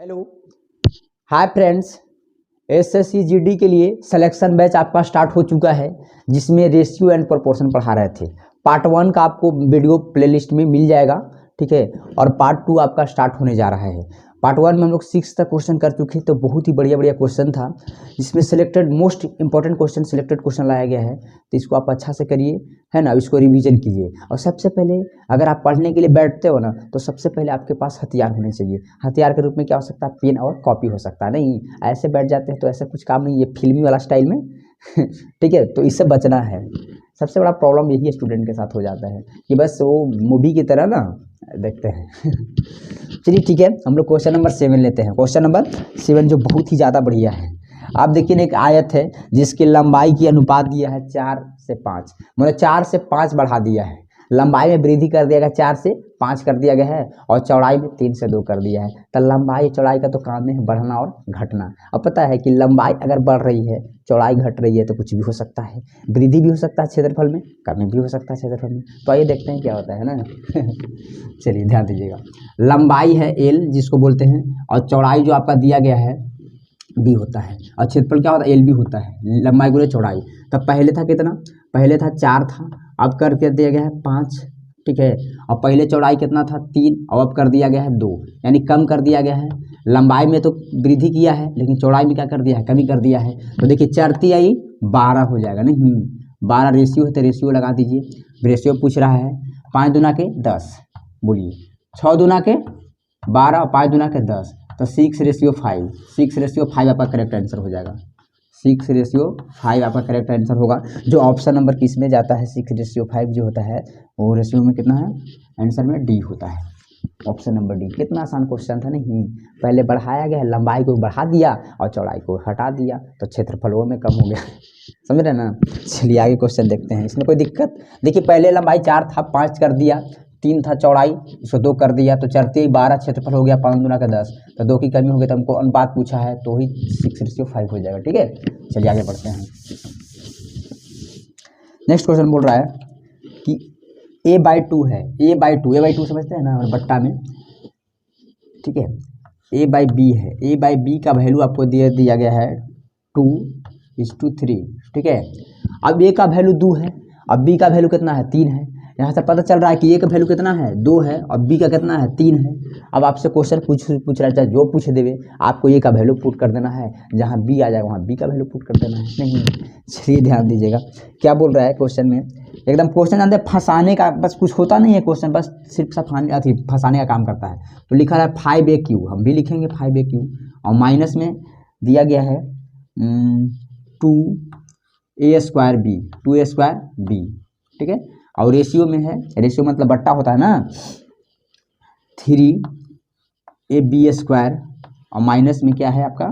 Hello hi friends. SSC GD के लिए selection batch आपका स्टार्ट हो चुका है, जिसमें रेशियो एंड प्रोपोर्शन पढ़ा रहे थे। पार्ट 1 का आपको वीडियो प्लेलिस्ट में मिल जाएगा, ठीक है। और पार्ट 2 आपका स्टार्ट होने जा रहा है। पार्ट 1 में हम लोग 6 तक क्वेश्चन कर चुके, तो बहुत ही बढ़िया बढ़िया क्वेश्चन था, जिसमें selected most important question selected question लाया गया है। तो इसको आप अच्छा से करिए, है ना। इसको रिवीजन कीजिए। और सबसे पहले अगर आप पढ़ने के लिए बैठते हो ना, तो सबसे पहले आपके पास हथियार होने चाहिए। हथियार के रूप में क्या हो सकता है? पेन और कॉपी हो सकता है। नहीं ऐसे बैठ जाते हैं तो ऐसा कुछ काम नहीं, ये फिल्मी वाला स्टाइल में ठीक है। तो इससे बचना है। सबसे बड़ा प्रॉब्लम यही स्टूडेंट के साथ हो जाता है कि बस वो मूवी की तरह ना देखते हैं चलिए ठीक है, हम लोग क्वेश्चन नंबर 7 लेते हैं। क्वेश्चन नंबर 7 जो बहुत ही ज़्यादा बढ़िया है। आप देखिए ना, एक आयत है जिसकी लंबाई की अनुपात दिया है 4 से 5, मतलब 4 से 5 बढ़ा दिया है। लंबाई में वृद्धि कर दिया गया, 4 से 5 कर दिया गया है, और चौड़ाई में 3 से 2 कर दिया है। तो लंबाई चौड़ाई का तो काम है बढ़ना और घटना। अब पता है कि लंबाई अगर बढ़ रही है, चौड़ाई घट रही है, तो कुछ भी हो सकता है। वृद्धि भी हो सकता है क्षेत्रफल में, कमी भी हो सकता है क्षेत्रफल में। तो आइए देखते हैं क्या होता है ना चलिए ध्यान दीजिएगा। लंबाई है एल जिसको बोलते हैं, और चौड़ाई जो आपका दिया गया है बी होता है, और क्षेत्रफल क्या होता है? एल बी होता है। लंबाई गुणे चौड़ाई। तब पहले था कितना? पहले था 4 था, अब कर दिया गया है 5, ठीक है। और पहले चौड़ाई कितना था? 3, और अब कर दिया गया है 2, यानी कम कर दिया गया है। लंबाई में तो वृद्धि किया है, लेकिन चौड़ाई में क्या कर दिया है? कमी कर दिया है। तो देखिए 4 आई 12 हो जाएगा। नहीं 12 रेशियो है, तो रेशियो लगा दीजिए। रेशियो पूछ रहा है 5 दूना के 10, बोलिए 6 दूना के 12 और 5 दूना के 10, तो 6:5। 6:5 आपका करेक्ट आंसर हो जाएगा। 6:5 आपका करेक्ट आंसर होगा। जो ऑप्शन नंबर किस में जाता है? 6:5 जो होता है वो रेशियो में कितना है? आंसर में डी होता है, ऑप्शन नंबर डी। कितना आसान क्वेश्चन था। नहीं पहले बढ़ाया गया, लंबाई को बढ़ा दिया और चौड़ाई को हटा दिया, तो क्षेत्रफलों में कम हो गया समझ रहे ना। चलिए आगे क्वेश्चन देखते हैं, इसमें कोई दिक्कत? देखिए पहले लंबाई 4 था, 5 कर दिया, 3 था चौड़ाई, इसको 2 कर दिया, तो 4 12 क्षेत्रफल हो गया, 5 दूना का 10, तो 2 की कमी हो गई, तो हमको अनुपात पूछा है, तो ही 6:5 हो जाएगा, ठीक है। चलिए आगे बढ़ते हैं। नेक्स्ट क्वेश्चन बोल रहा है कि a/2 है। a/2 समझते हैं ना, बट्टा में, ठीक है। a/b है। a/b का वैल्यू आपको दिया गया है 2:3, ठीक है। अब a का वैल्यू 2 है, अब b का वैल्यू कितना है? 3 है। यहाँ से पता चल रहा है कि a का वैल्यू कितना है? 2 है, और b का कितना है? 3 है। अब आपसे क्वेश्चन पूछ रहा है, चाहे जो पूछ देवे, आपको a का वैल्यू पुट कर देना है। जहाँ b आ जाएगा वहाँ b का वैल्यू पुट कर देना है। नहीं चलिए ध्यान दीजिएगा क्या बोल रहा है क्वेश्चन में। एकदम क्वेश्चन जानते हैं फंसाने का, बस कुछ होता नहीं है क्वेश्चन, बस सिर्फ फंसाने का काम करता है। तो लिखा है 5AQ, हम भी लिखेंगे 5AQ, और माइनस में दिया गया है 2a²b, ठीक है। और रेशियो में है, रेशियो मतलब बट्टा होता है ना, 3ab², और माइनस में क्या है आपका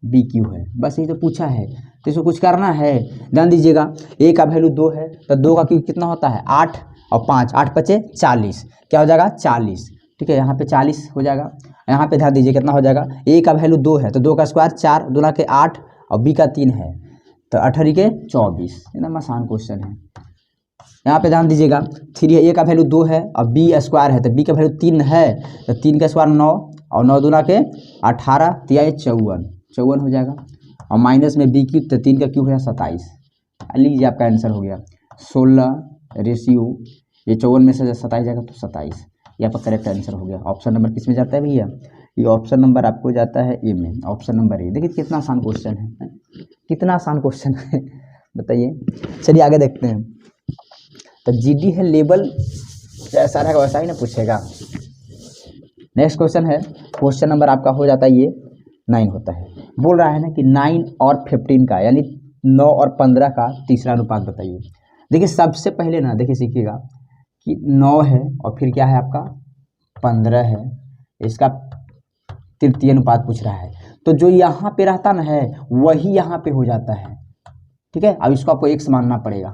BQ है। बस ये तो पूछा है, तो इसको कुछ करना है। ध्यान दीजिएगा, a का वैल्यू 2 है, तो 2 का क्यू कितना होता है? 8 और 5, 8 5 40, क्या हो जाएगा? 40, ठीक है। यहाँ पे 40 हो जाएगा। यहाँ पे ध्यान दीजिए कितना हो जाएगा। a का वैल्यू 2 है, तो 2 का स्क्वायर 4, 2 के 8, और b का 3 है, तो 18 के 24। एकदम आसान क्वेश्चन है। यहाँ पे ध्यान दीजिएगा, 3 a का वैल्यू 2 है, और b स्क्वायर है, तो b का वैल्यू 3 है, तो 3 का स्क्वायर 9, और 9 दूना के 18, 54 हो जाएगा। और माइनस में b क्यूब, तो 3 का क्यूब है 27। लीजिए आपका आंसर हो गया 16 रेशियो, ये 54 में से 27 जाएगा तो 27, ये आपका करेक्ट आंसर हो गया। ऑप्शन नंबर किस में जाता है भैया? ये ऑप्शन नंबर आपको जाता है ए में, ऑप्शन नंबर ए। देखिए कितना आसान क्वेश्चन है, कितना आसान क्वेश्चन है बताइए। चलिए आगे देखते हैं। तो जीडी है लेवल, जैसा रहेगा वैसा ही ना पूछेगा। नेक्स्ट क्वेश्चन है, क्वेश्चन नंबर आपका हो जाता है ये 9 होता है। बोल रहा है ना कि 9 और 15 का, यानी 9 और 15 का तीसरा अनुपात बताइए। देखिए सबसे पहले ना, देखिए सीखिएगा कि 9 है और फिर क्या है आपका 15 है, इसका तृतीय अनुपात पूछ रहा है। तो जो यहाँ पे रहता ना है वही यहाँ पे हो जाता है, ठीक है। अब इसको आपको x मानना पड़ेगा,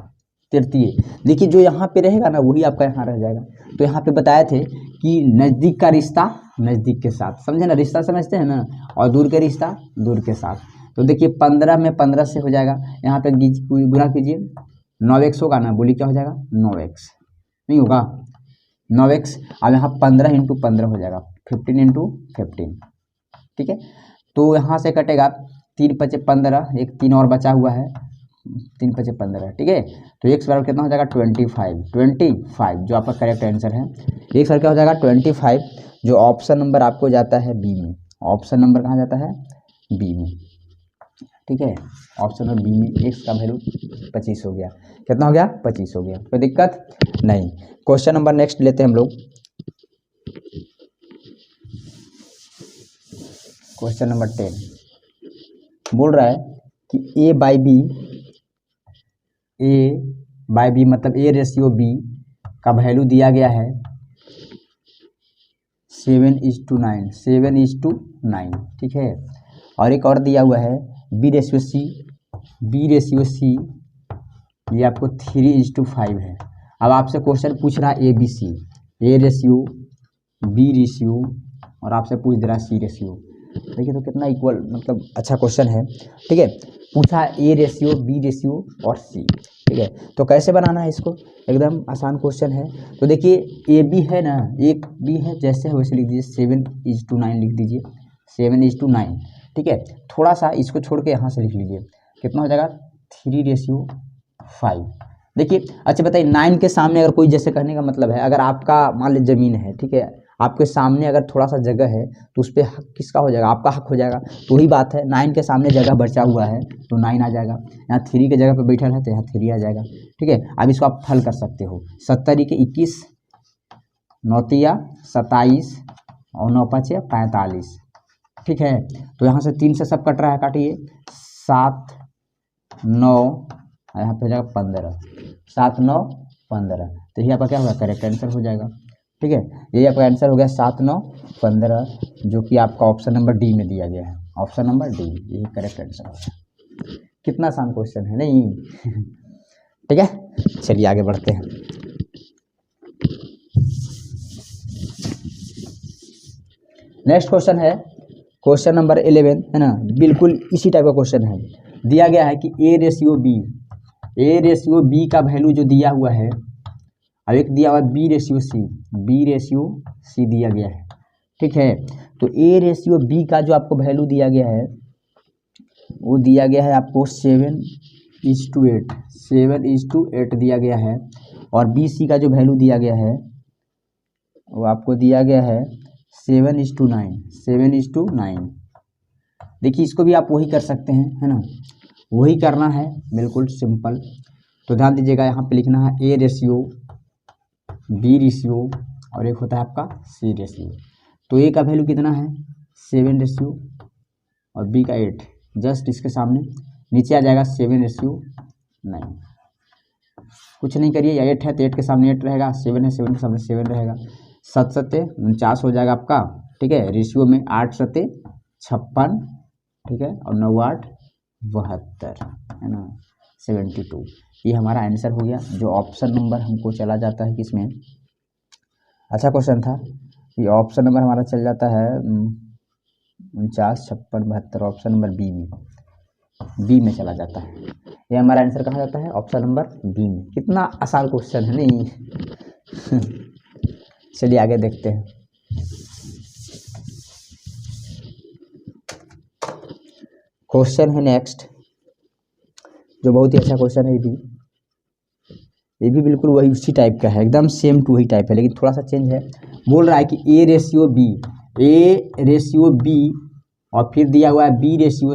तृतीय। देखिए जो यहाँ पे रहेगा ना वही आपका यहाँ रह जाएगा। तो यहाँ पे बताए थे कि नज़दीक का रिश्ता नज़दीक के साथ, समझे ना, रिश्ता समझते हैं ना, और दूर का रिश्ता दूर के साथ। तो देखिए 15 में 15 से हो जाएगा, यहाँ पे गुना कीजिए, 9x होगा ना, बोली क्या हो जाएगा? 9x नहीं होगा, 9x। अब यहाँ 15 × 15 हो जाएगा, 15 इंटू 15, ठीक है। तो यहाँ से कटेगा 3 × 5 = 15, एक 3 और बचा हुआ है, 3 × 5 = 15, ठीक है। तो x बराबर कितना हो जाएगा 25 जो आपका करेक्ट आंसर है। x बराबर क्या हो जाएगा 25, जो ऑप्शन नंबर आपको जाता है बी में। ऑप्शन नंबर कहाँ जाता है, बी में, ठीक है। ऑप्शन नंबर बी में x का वैल्यू 25 हो गया। कितना हो गया 25 हो गया, कोई दिक्कत नहीं। क्वेश्चन नंबर नेक्स्ट लेते हैं हम लोग। क्वेश्चन नंबर 10 बोल रहा है कि a बाई बी मतलब a/b का वैल्यू दिया गया है 7:9, ठीक है। और एक और दिया हुआ है b/c ये आपको 3:5 है। अब आपसे क्वेश्चन पूछ रहा है ABC, a/b और आपसे पूछ दे रहा है c/। देखिए तो कितना इक्वल, मतलब अच्छा क्वेश्चन है, ठीक है। पूछा a/b और c, ठीक है। तो कैसे बनाना है इसको, एकदम आसान क्वेश्चन है। तो देखिए ए बी है ना, एक बी है, जैसे है वैसे लिख दीजिए, 7:9 लिख दीजिए, 7:9, ठीक है। थोड़ा सा इसको छोड़ के यहाँ से लिख लीजिए, कितना हो जाएगा 3:5। देखिए अच्छा बताइए, 9 के सामने अगर कोई, जैसे कहने का मतलब है अगर आपका मान लीजिए ज़मीन है, ठीक है, आपके सामने अगर थोड़ा सा जगह है तो उस पर हक किसका हो जाएगा, आपका हक हो जाएगा। तो वही बात है, 9 के सामने जगह बचा हुआ है तो 9 आ जाएगा। यहाँ 3 के जगह पे बैठा है तो यहाँ 3 आ जाएगा, ठीक है। अब इसको आप हल कर सकते हो, 70 के 21, 9 तिया 27 और 9 5 45, ठीक है। तो यहाँ से 3 से सब कट रहा है, काटिए 7 9, यहाँ पे हो जाएगा 15, 7 9 15। तो ये आपका क्या होगा, करेक्ट आंसर हो जाएगा, ठीक है। यही आपका आंसर हो गया 7 9 15, जो कि आपका ऑप्शन नंबर डी में दिया गया है। ऑप्शन नंबर डी यही करेक्ट आंसर होगा। कितना आसान क्वेश्चन है नहीं ठीक है, चलिए आगे बढ़ते हैं। नेक्स्ट क्वेश्चन है क्वेश्चन नंबर 11, है ना, बिल्कुल इसी टाइप का क्वेश्चन है। दिया गया है कि a/b का वैल्यू जो दिया हुआ है, अब एक दिया हुआ है b/c दिया गया है, ठीक है। तो a/b का जो आपको वैल्यू दिया गया है वो दिया गया है आपको 7:8 दिया गया है। और bc का जो वैल्यू दिया गया है वो आपको दिया गया है 7:9। देखिए इसको भी आप वही कर सकते हैं, है ना, वही करना है, बिल्कुल सिंपल। तो ध्यान दीजिएगा, यहाँ पे लिखना है a/b और एक होता है आपका c/। तो a का वैल्यू कितना है 7 और b का 8, जस्ट इसके सामने नीचे आ जाएगा 7:9। कुछ नहीं करिए, या 8 है तो 8 के सामने 8 रहेगा, 7 है 7 के सामने 7 रहेगा, 7 7 49 हो जाएगा आपका, ठीक है। रेशियो में 8 7 56, ठीक है, और 9 8 72, है ना, 72। ये हमारा आंसर हो गया, जो ऑप्शन नंबर हमको चला जाता है किसमें, अच्छा क्वेश्चन था। ये ऑप्शन नंबर हमारा चल जाता है 49 56 72, ऑप्शन नंबर बी में चला जाता है। ये हमारा आंसर कहाँ जाता है, ऑप्शन नंबर बी में। कितना आसान क्वेश्चन है नहीं चलिए आगे देखते हैं। क्वेश्चन है नेक्स्ट, जो बहुत ही अच्छा क्वेश्चन है। ये भी बिल्कुल वही उसी टाइप का है, एकदम सेम टू वही टाइप है, लेकिन थोड़ा सा चेंज है। बोल रहा है कि a/b और फिर दिया हुआ है b/c,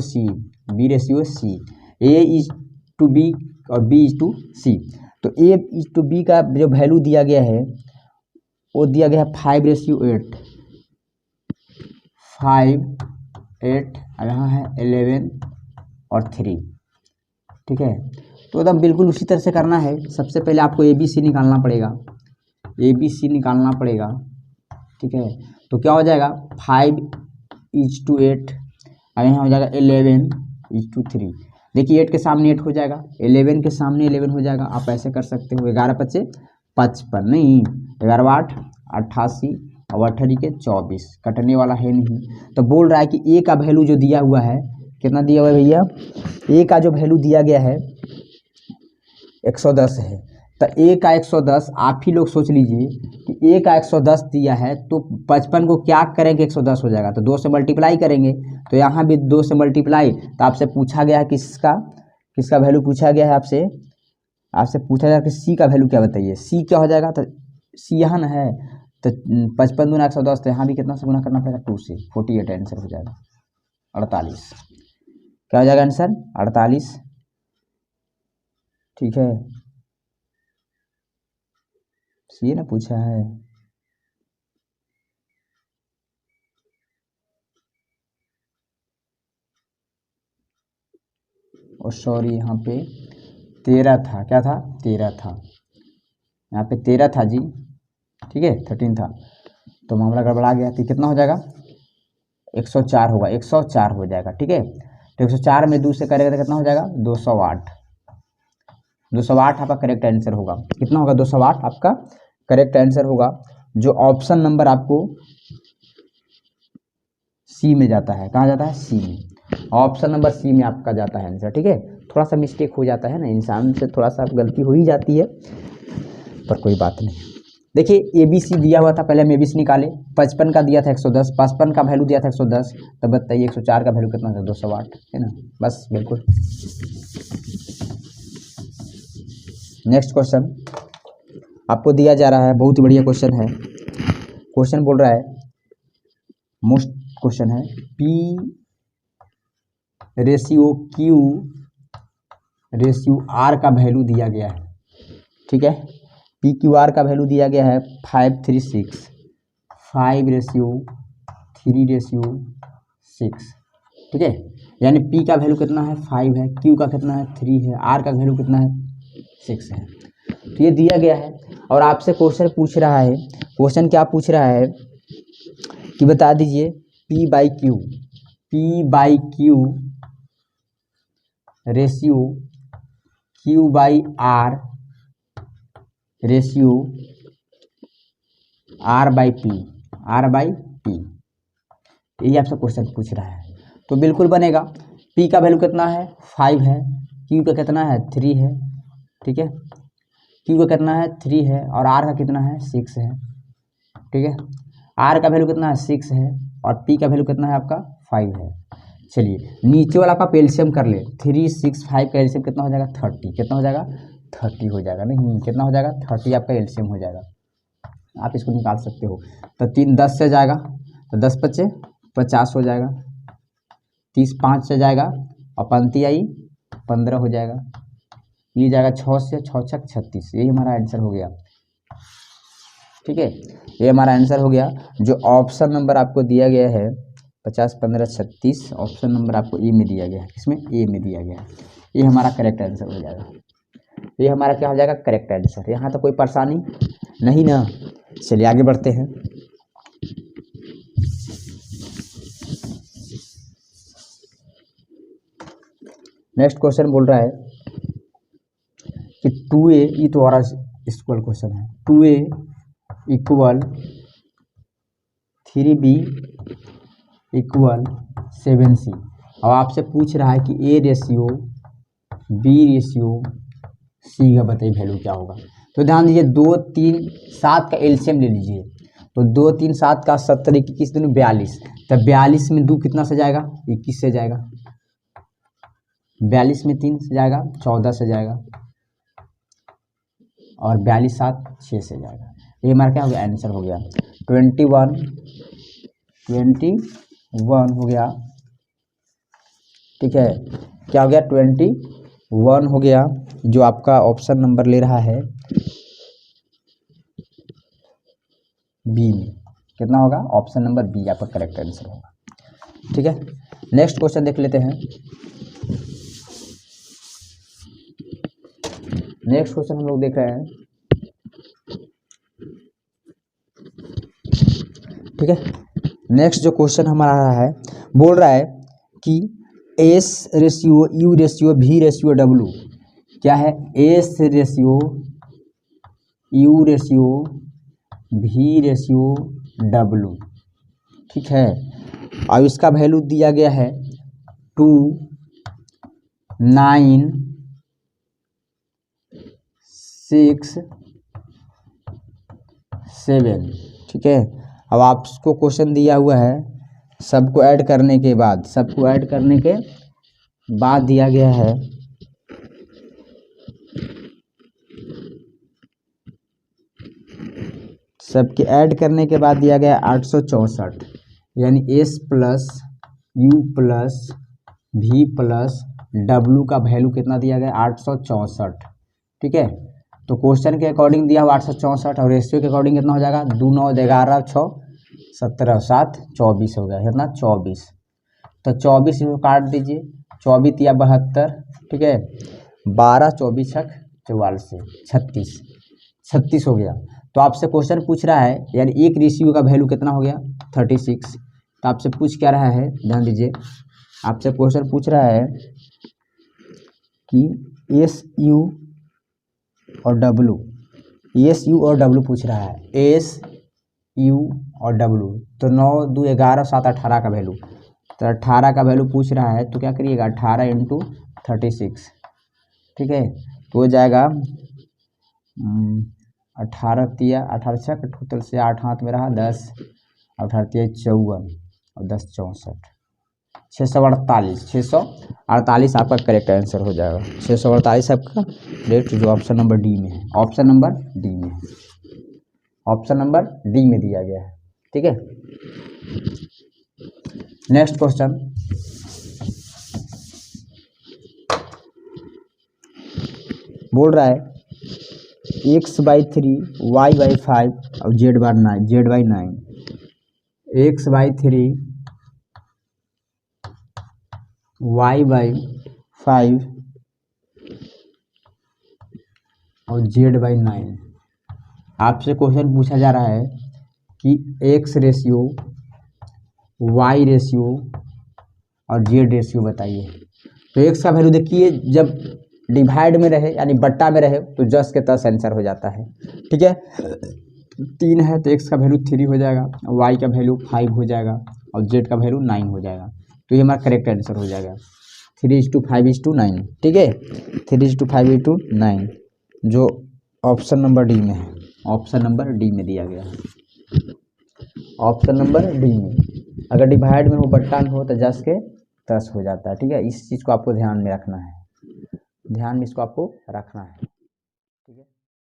a/b और b/c। तो a/b का जो वैल्यू दिया गया है वो दिया गया है 5:8, 5 8, और यहाँ है 11 और 3, ठीक है। तो एकदम बिल्कुल उसी तरह से करना है। सबसे पहले आपको ABC निकालना पड़ेगा, ठीक है। तो क्या हो जाएगा 5:8, और यहाँ हो जाएगा 11:3। देखिए 8 के सामने 8 हो जाएगा, 11 के सामने 11 हो जाएगा। आप ऐसे कर सकते हो, 11 5 55, नहीं 11 8 88 और 18 के 24, कटने वाला है नहीं। तो बोल रहा है कि ए का वैल्यू जो दिया हुआ है, कितना दिया हुआ है भैया, ए का जो वैल्यू दिया गया है 110 है। तो a का 110 आप ही लोग सोच लीजिए कि a का 110 दिया है तो 55 को क्या करेंगे 110 हो जाएगा तो 2 से मल्टीप्लाई करेंगे, तो यहाँ भी 2 से मल्टीप्लाई। तो आपसे पूछा गया है किसका वैल्यू पूछा गया है, आपसे पूछा जाएगा कि सी का वैल्यू क्या बताइए। सी क्या हो जाएगा, तो सी यहाँ ना है, तो 55 दूना 110, तो यहाँ भी कितना से गुना करना पड़ेगा 2 से, 48 आंसर हो जाएगा 48। क्या हो जाएगा आंसर 48। ठीक है, सी ना पूछा है। और सॉरी यहाँ पे 13 था, क्या था 13 था, यहाँ पे 13 था जी, ठीक है 13 था, तो मामला गड़बड़ा गया। तो कितना हो जाएगा 104 होगा, 104 हो जाएगा। ठीक है, तो 104 में 2 से करेगा तो कितना हो जाएगा 208। 208 आपका करेक्ट आंसर होगा। कितना होगा 208 आपका करेक्ट आंसर होगा, जो ऑप्शन नंबर आपको सी में जाता है। कहाँ जाता है, सी में, ऑप्शन नंबर सी में आपका जाता है आंसर। ठीक है, थोड़ा सा मिस्टेक हो जाता है ना, इंसान से थोड़ा सा गलती हो ही जाती है, पर कोई बात नहीं। देखिए ए बी सी दिया हुआ था, पहले हम ए बी सी निकाले। 55 का दिया था 110, 55 का वैल्यू दिया था 110, तब बताइए 104 का वैल्यू कितना था 208, है ना, बस बिल्कुल। नेक्स्ट क्वेश्चन आपको दिया जा रहा है, बहुत ही बढ़िया क्वेश्चन है। क्वेश्चन बोल रहा है, मोस्ट क्वेश्चन है, P ratio Q ratio R का वैल्यू दिया गया है। ठीक है, पी क्यू आर का वैल्यू दिया गया है 536, 5:3:6। ठीक है, यानी पी का वैल्यू कितना है 5 है, क्यू का कितना है 3 है, आर का वैल्यू कितना है 6 है। तो ये दिया गया है और आपसे क्वेश्चन पूछ रहा है, क्वेश्चन क्या पूछ रहा है कि बता दीजिए P by Q ratio Q by R ratio R by P, यही आपसे क्वेश्चन पूछ रहा है। तो बिल्कुल बनेगा, P का वैल्यू कितना है 5 है, Q का कितना है 3 है, ठीक है, Q का कितना है 3 है और R का कितना है 6 है। ठीक है, R का वैल्यू कितना है 6 है और P का वैल्यू कितना है आपका 5 है। चलिए नीचे वाला का एलसीएम कर ले, 3, 6, 5 का एलसीएम कितना हो जाएगा 30, कितना हो जाएगा 30 हो जाएगा, नहीं कितना हो जाएगा 30 आपका एलसीएम हो जाएगा, आप इसको निकाल सकते हो। तो 3 10 से जाएगा तो 10 × 5 = 50 हो जाएगा, 30 5 से जाएगा और 35 आई 15 हो जाएगा, ये जाएगा 6 से 6 × 6 = 36, यही हमारा आंसर हो गया। ठीक है, ये हमारा आंसर हो गया। जो ऑप्शन नंबर आपको दिया गया है 50 15 36, ऑप्शन नंबर आपको ए में दिया गया है, इसमें ए में दिया गया है, ये हमारा करेक्ट आंसर हो जाएगा। ये हमारा क्या हो जाएगा करेक्ट आंसर। यहाँ तो कोई परेशानी नहीं ना। चलिए आगे बढ़ते हैं। नेक्स्ट क्वेश्चन बोल रहा है कि 2a, ये तो और इक्वल क्वेश्चन है, 2a = 3b = 7c। अब आपसे पूछ रहा है कि a ratio b ratio c का बताइए वैल्यू क्या होगा। तो ध्यान दीजिए 2 3 7 का एलसीएम ले लीजिए, तो 2 3 7 का 70 21 दूनी 42, तो 42 में 2 कितना से जाएगा 21 से जाएगा, 42 में 3 से जाएगा 14 से जाएगा और 42 7 6 से जाएगा। ये हमारा क्या हो गया आंसर हो गया 21 हो गया। ठीक है, क्या हो गया 21 हो गया, जो आपका ऑप्शन नंबर ले रहा है बी में। कितना होगा ऑप्शन नंबर बी आपका करेक्ट आंसर होगा। ठीक है, नेक्स्ट क्वेश्चन देख लेते हैं। नेक्स्ट क्वेश्चन हम लोग देख रहे हैं। ठीक है, नेक्स्ट जो क्वेश्चन हमारा है बोल रहा है कि एस रेशियो यू रेशियो भी रेशियो डब्लू क्या है, एस रेशियो यू रेशियो भी रेशियो डब्लू। ठीक है, और इसका वैल्यू दिया गया है 2 9 6 6 7। ठीक है, अब आपको क्वेश्चन दिया हुआ है सबको ऐड करने के बाद, दिया गया है सबके ऐड करने के बाद दिया गया 864, यानी S plus U plus V plus W का वैल्यू कितना दिया गया 864। ठीक है, तो क्वेश्चन के अकॉर्डिंग दिया हुआ 864 और रेशियो के अकॉर्डिंग कितना हो जाएगा 2 9 11 6 17 7 24 हो गया, कितना 24। तो 24 इसको काट दीजिए, 24 या 72। ठीक है, 12 24 छक 44 36 हो गया। तो आपसे क्वेश्चन पूछ रहा है यानी एक रेशियो का वैल्यू कितना हो गया 36। तो आपसे पूछ क्या रहा है, ध्यान दीजिए, आपसे क्वेश्चन पूछ रहा है कि एस यू और डब्लू पूछ रहा है, एस यू और डब्लू। तो 9 2 11 7 18 का वैल्यू, तो 18 का वैल्यू पूछ रहा है, तो क्या करिएगा 18 × 36। ठीक है, तो हो जाएगा 18 तिया 18 छक टोटल से 8 हाथ में रहा 10, 18 तिया 54 और 10 64, 648 आपका करेक्ट आंसर हो जाएगा। 648 आपका करेक्ट, जो ऑप्शन नंबर डी में है, ऑप्शन नंबर डी में दिया गया है। ठीक है, नेक्स्ट क्वेश्चन, बोल रहा है x/3 y/5 और z/9, x/3 y/5 और z/9। आपसे क्वेश्चन पूछा जा रहा है कि x रेशियो, y रेशियो और z रेशियो बताइए। तो x का वैल्यू देखिए, जब डिवाइड में रहे यानी बट्टा में रहे तो जस के तस आंसर हो जाता है। ठीक है, 3 है तो x का वैल्यू 3 हो जाएगा, y का वैल्यू 5 हो जाएगा और z का वैल्यू 9 हो जाएगा। तो ये हमारा करेक्ट आंसर हो जाएगा 3:5:9। ठीक है, 3:5:9 जो ऑप्शन नंबर डी में है, ऑप्शन नंबर डी में दिया गया है। ऑप्शन नंबर डी में अगर डिवाइड में हो बट्टा में हो तो जस के तस हो जाता है। ठीक है, इस चीज़ को आपको ध्यान में रखना है, ध्यान में इसको आपको रखना है।